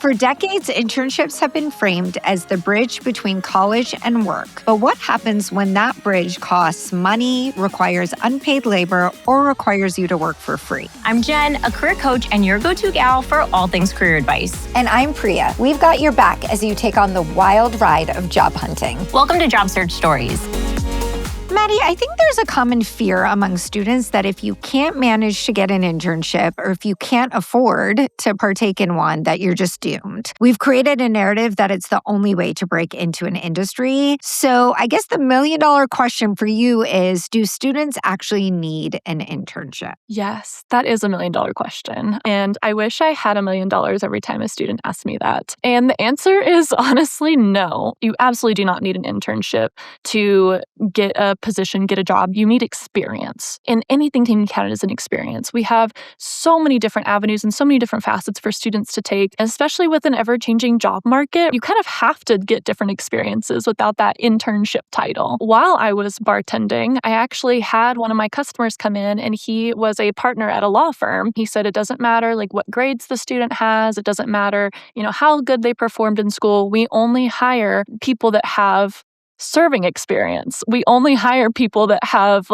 For decades, internships have been framed as the bridge between college and work. But what happens when that bridge costs money, requires unpaid labor, or requires you to work for free? I'm Jen, a career coach and your go-to gal for all things career advice. And I'm Priya. We've got your back as you take on the wild ride of job hunting. Welcome to Job Search Stories. Maddy, I think there's a common fear among students that if you can't manage to get an internship or if you can't afford to partake in one, that you're just doomed. We've created a narrative that it's the only way to break into an industry. So I guess the million-dollar question for you is, do students actually need an internship? Yes, that is a million-dollar question. And I wish I had $1 million every time a student asked me that. And the answer is honestly no. You absolutely do not need an internship to get a position, get a job. You need experience. And anything can be counted as an experience. We have so many different avenues and so many different facets for students to take, especially with an ever-changing job market. You kind of have to get different experiences without that internship title. While I was bartending, I actually had one of my customers come in and he was a partner at a law firm. He said it doesn't matter what grades the student has. It doesn't matter, how good they performed in school. We only hire people that have serving experience. We only hire people that have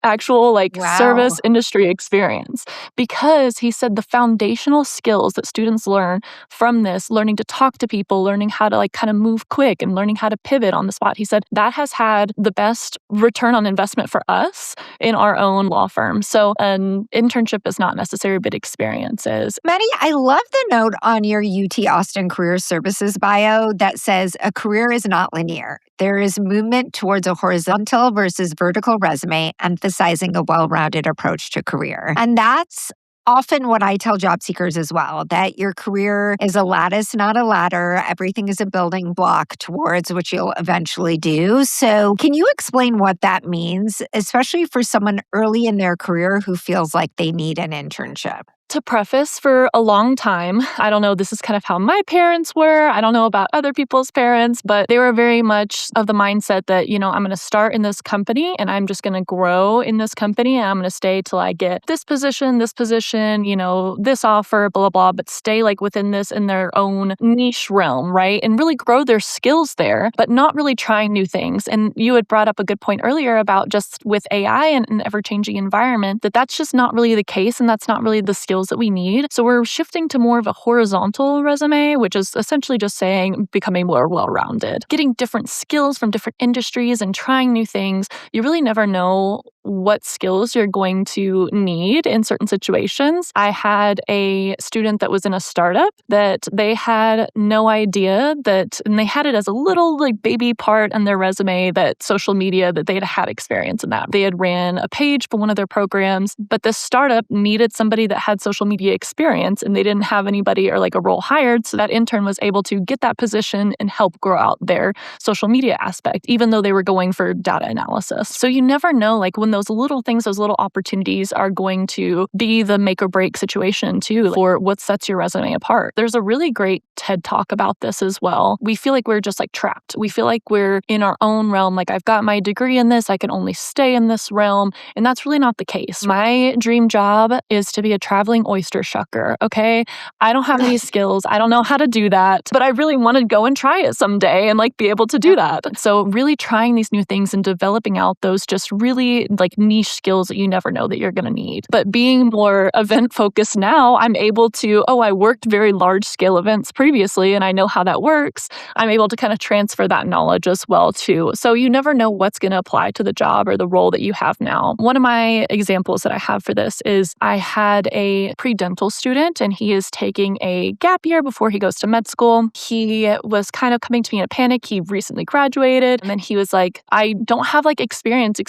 actual service industry experience, because he said the foundational skills that students learn from this, learning to talk to people, learning how to kind of move quick and learning how to pivot on the spot. He said that has had the best return on investment for us in our own law firm. So an internship is not necessary, but experience is. Maddy, I love the note on your UT Austin Career Services bio that says a career is not linear. There is movement towards a horizontal versus vertical resume, emphasizing a well-rounded approach to career. And that's often what I tell job seekers as well, that your career is a lattice, not a ladder. Everything is a building block towards what you'll eventually do. So can you explain what that means, especially for someone early in their career who feels like they need an internship? To preface, for a long time, I don't know, this is kind of how my parents were. I don't know about other people's parents, but they were very much of the mindset that, I'm going to start in this company and I'm just going to grow in this company and I'm going to stay till I get this position, this offer, blah, blah, blah, but stay within this in their own niche realm, right? And really grow their skills there, but not really trying new things. And you had brought up a good point earlier about just with AI and an ever-changing environment, that's just not really the case and that's not really the skills that we need. So we're shifting to more of a horizontal resume, which is essentially just saying becoming more well-rounded. Getting different skills from different industries and trying new things. You really never know what skills you're going to need in certain situations. I had a student that was in a startup that they had no idea that, and they had it as a little baby part in their resume, that social media, that they'd had experience in that. They had ran a page for one of their programs, but this startup needed somebody that had social media experience and they didn't have anybody or a role hired. So that intern was able to get that position and help grow out their social media aspect, even though they were going for data analysis. So you never know when those little things, those little opportunities are going to be the make or break situation too, for what sets your resume apart. There's a really great TED Talk about this as well. We feel like we're just trapped. We feel like we're in our own realm. I've got my degree in this, I can only stay in this realm. And that's really not the case. My dream job is to be a traveling oyster shucker, okay? I don't have any skills. I don't know how to do that, but I really want to go and try it someday and be able to do that. So really trying these new things and developing out those just really niche skills that you never know that you're going to need. But being more event focused now, I'm able to, I worked very large scale events previously and I know how that works. I'm able to kind of transfer that knowledge as well too. So you never know what's going to apply to the job or the role that you have now. One of my examples that I have for this is I had a pre-dental student and he is taking a gap year before he goes to med school. He was kind of coming to me in a panic. He recently graduated and then he was like, I don't have experience,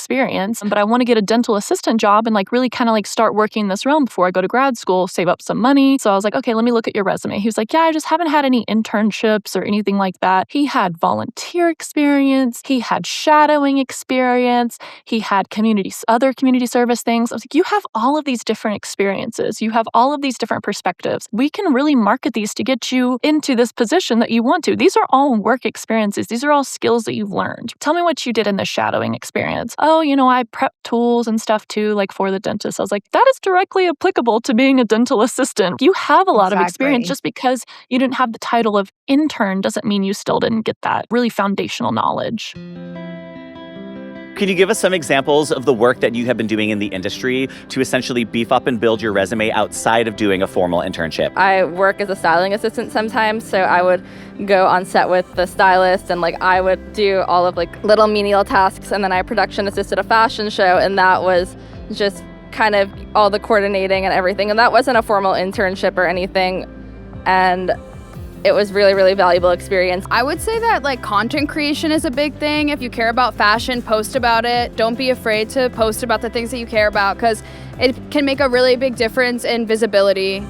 but I want to get a dental assistant job and really kind of start working in this realm before I go to grad school, save up some money. So I was like, okay, let me look at your resume. He was like, yeah, I just haven't had any internships or anything like that. He had volunteer experience. He had shadowing experience. He had other community service things. I was like, you have all of these different experiences. You have all of these different perspectives. We can really market these to get you into this position that you want to. These are all work experiences. These are all skills that you've learned. Tell me what you did in the shadowing experience. Oh, I prepped prep tools and stuff too, like for the dentist. I was like, that is directly applicable to being a dental assistant. You have a lot of experience. Just because you didn't have the title of intern doesn't mean you still didn't get that really foundational knowledge. Can you give us some examples of the work that you have been doing in the industry to essentially beef up and build your resume outside of doing a formal internship? I work as a styling assistant sometimes, so I would go on set with the stylist and I would do all of little menial tasks, and then I production assisted a fashion show, and that was just kind of all the coordinating and everything, and that wasn't a formal internship or anything, and it was really, really valuable experience. I would say that content creation is a big thing. If you care about fashion, post about it. Don't be afraid to post about the things that you care about, because it can make a really big difference in visibility.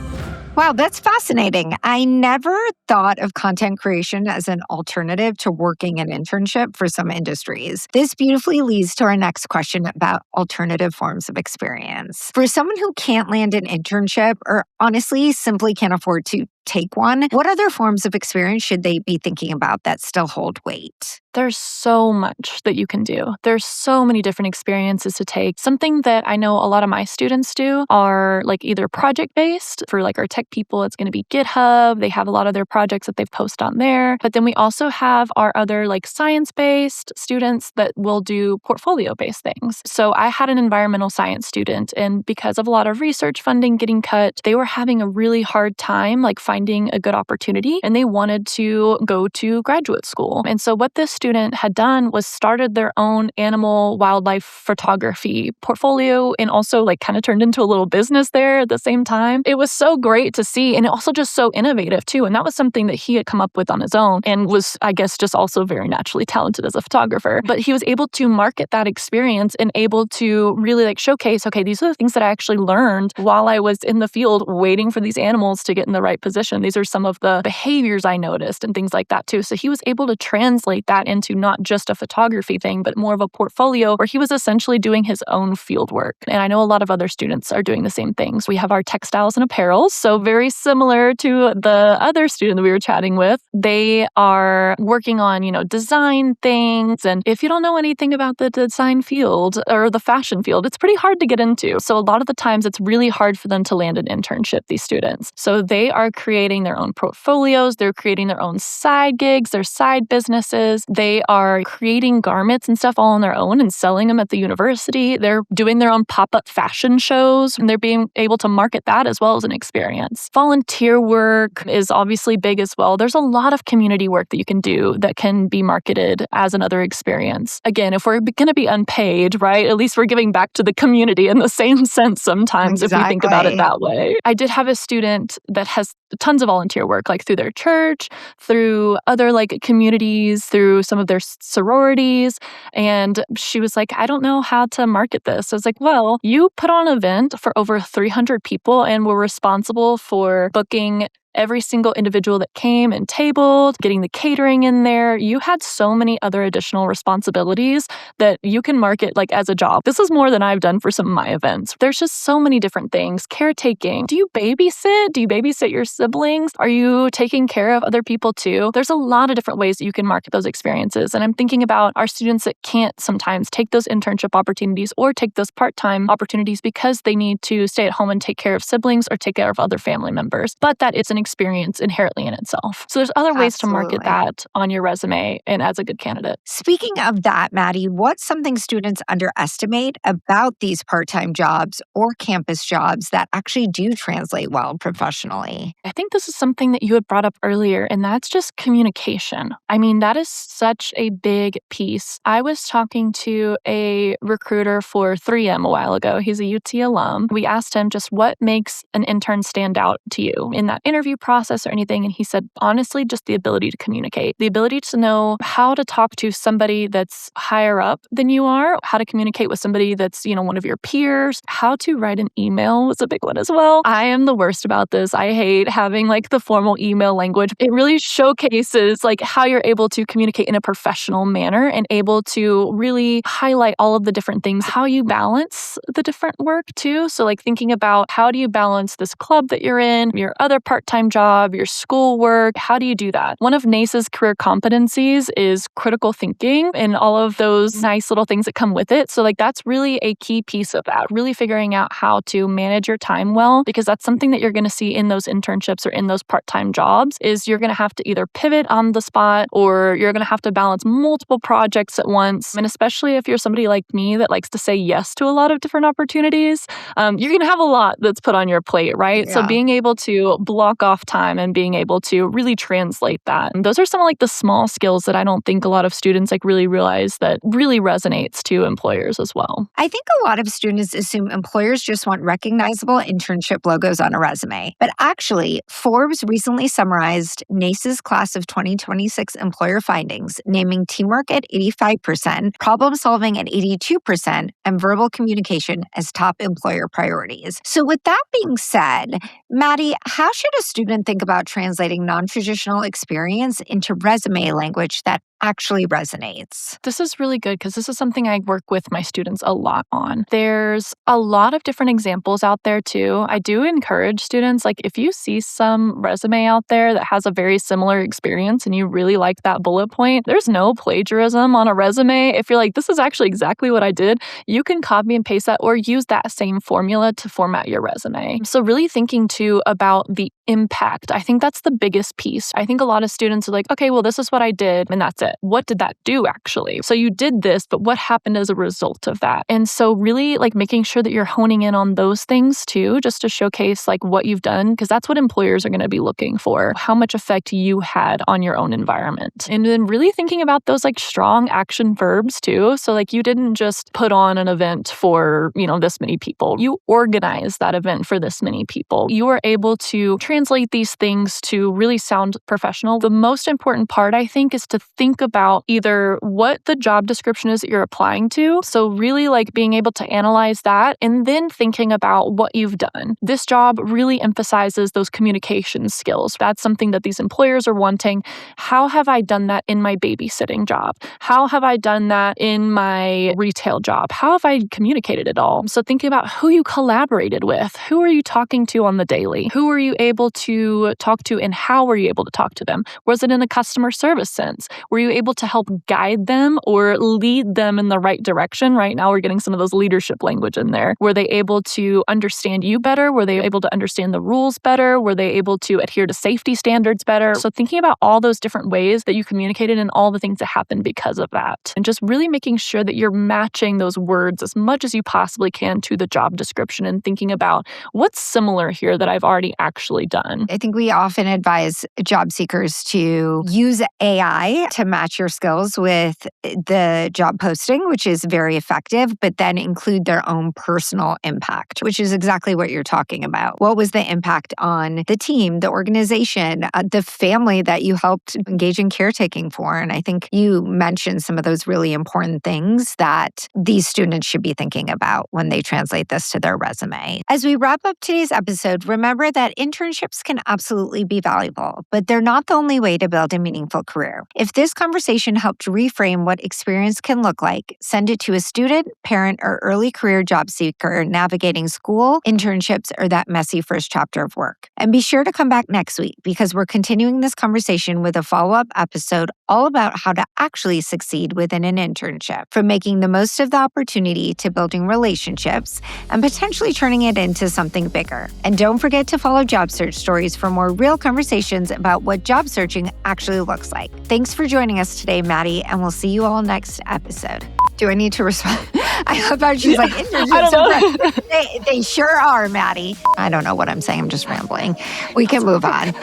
Wow, that's fascinating. I never thought of content creation as an alternative to working an internship for some industries. This beautifully leads to our next question about alternative forms of experience. For someone who can't land an internship or honestly simply can't afford to take one, what other forms of experience should they be thinking about that still hold weight? There's so much that you can do. There's so many different experiences to take. Something that I know a lot of my students do are either project-based. For our tech people, it's going to be GitHub. They have a lot of their projects that they've posted on there. But then we also have our other science-based students that will do portfolio-based things. So I had an environmental science student, and because of a lot of research funding getting cut, they were having a really hard time finding a good opportunity, and they wanted to go to graduate school. And so what this student had done was started their own animal wildlife photography portfolio, and also kind of turned into a little business there at the same time. It was so great to see, and also just so innovative too. And that was something that he had come up with on his own, and was, I guess, just also very naturally talented as a photographer. But he was able to market that experience and able to really showcase, okay, these are the things that I actually learned while I was in the field waiting for these animals to get in the right position. These are some of the behaviors I noticed and things like that too. So he was able to translate that into not just a photography thing, but more of a portfolio where he was essentially doing his own field work. And I know a lot of other students are doing the same things. We have our textiles and apparels, so very similar to the other student that we were chatting with. They are working on, design things. And if you don't know anything about the design field or the fashion field, it's pretty hard to get into. So a lot of the times it's really hard for them to land an internship, these students. So they are creating their own portfolios. They're creating their own side gigs, their side businesses. They are creating garments and stuff all on their own and selling them at the university. They're doing their own pop-up fashion shows, and they're being able to market that as well as an experience. Volunteer work is obviously big as well. There's a lot of community work that you can do that can be marketed as another experience. Again, if we're going to be unpaid, right, at least we're giving back to the community in the same sense sometimes. If we think about it that way. I did have a student that has tons of volunteer work, through their church, through other communities, through some of their sororities. And she was like, I don't know how to market this. I was like, well, you put on an event for over 300 people and were responsible for booking every single individual that came and tabled, getting the catering in there. You had so many other additional responsibilities that you can market as a job. This is more than I've done for some of my events. There's just so many different things. Caretaking. Do you babysit? Do you babysit your siblings? Are you taking care of other people too? There's a lot of different ways that you can market those experiences. And I'm thinking about our students that can't sometimes take those internship opportunities or take those part-time opportunities because they need to stay at home and take care of siblings or take care of other family members. But that is an experience inherently in itself. So there's other ways to market that on your resume and as a good candidate. Speaking of that, Maddy, what's something students underestimate about these part-time jobs or campus jobs that actually do translate well professionally? I think this is something that you had brought up earlier, and that's just communication. I mean, that is such a big piece. I was talking to a recruiter for 3M a while ago. He's a UT alum. We asked him just what makes an intern stand out to you in that interview process or anything. And he said, honestly, just the ability to communicate, the ability to know how to talk to somebody that's higher up than you are, how to communicate with somebody that's, one of your peers, how to write an email was a big one as well. I am the worst about this. I hate having the formal email language. It really showcases how you're able to communicate in a professional manner and able to really highlight all of the different things, how you balance the different work too. So thinking about how do you balance this club that you're in, your other part-time part-time job, your schoolwork. How do you do that? One of NACE's career competencies is critical thinking and all of those nice little things that come with it. So like that's really a key piece of that, really figuring out how to manage your time well, because that's something that you're going to see in those internships or in those part-time jobs is you're going to have to either pivot on the spot or you're going to have to balance multiple projects at once. And especially if you're somebody like me that likes to say yes to a lot of different opportunities, you're going to have a lot that's put on your plate, right? Yeah. So being able to block off time and being able to really translate that. And those are some of like the small skills that I don't think a lot of students like really realize that really resonates to employers as well. I think a lot of students assume employers just want recognizable internship logos on a resume. But actually, Forbes recently summarized NACE's class of 2026 employer findings, naming teamwork at 85%, problem solving at 82%, and verbal communication as top employer priorities. So with that being said, Maddy, how should a student think about translating non-traditional experience into resume language that actually resonates? This is really good because this is something I work with my students a lot on. There's a lot of different examples out there too. I do encourage students, like if you see some resume out there that has a very similar experience and you really like that bullet point, there's no plagiarism on a resume. If you're like, this is actually exactly what I did, you can copy and paste that or use that same formula to format your resume. So really thinking too about the impact. I think that's the biggest piece. I think a lot of students are like, okay, well, this is what I did and that's it. What did that do actually? So you did this, but what happened as a result of that? And so really like making sure that you're honing in on those things too, just to showcase like what you've done, because that's what employers are going to be looking for, how much effect you had on your own environment. And then really thinking about those like strong action verbs too. So like you didn't just put on an event for, this many people. You organized that event for this many people. You were able to translate these things to really sound professional. The most important part, I think, is to think about either what the job description is that you're applying to. So really like being able to analyze that and then thinking about what you've done. This job really emphasizes those communication skills. That's something that these employers are wanting. How have I done that in my babysitting job? How have I done that in my retail job? How have I communicated it all? So thinking about who you collaborated with, who are you talking to on the daily? Who are you able to talk to and how were you able to talk to them? Was it in a customer service sense? Were you able to help guide them or lead them in the right direction? Right now, we're getting some of those leadership language in there. Were they able to understand you better? Were they able to understand the rules better? Were they able to adhere to safety standards better? So thinking about all those different ways that you communicated and all the things that happened because of that. And just really making sure that you're matching those words as much as you possibly can to the job description and thinking about what's similar here that I've already actually done. I think we often advise job seekers to use AI to match your skills with the job posting, which is very effective, but then include their own personal impact, which is exactly what you're talking about. What was the impact on the team, the organization, the family that you helped engage in caretaking for? And I think you mentioned some of those really important things that these students should be thinking about when they translate this to their resume. As we wrap up today's episode, remember that internships can absolutely be valuable, but they're not the only way to build a meaningful career. If this conversation helped reframe what experience can look like, send it to a student, parent, or early career job seeker navigating school, internships, or that messy first chapter of work. And be sure to come back next week because we're continuing this conversation with a follow-up episode all about how to actually succeed within an internship, from making the most of the opportunity to building relationships and potentially turning it into something bigger. And don't forget to follow Job Search Stories for more real conversations about what job searching actually looks like. Thanks for joining us today, Maddy, and we'll see you all next episode. Do I need to respond? I love how she's like, internships are they sure are, Maddy. I don't know what I'm saying. I'm just rambling. We can move on.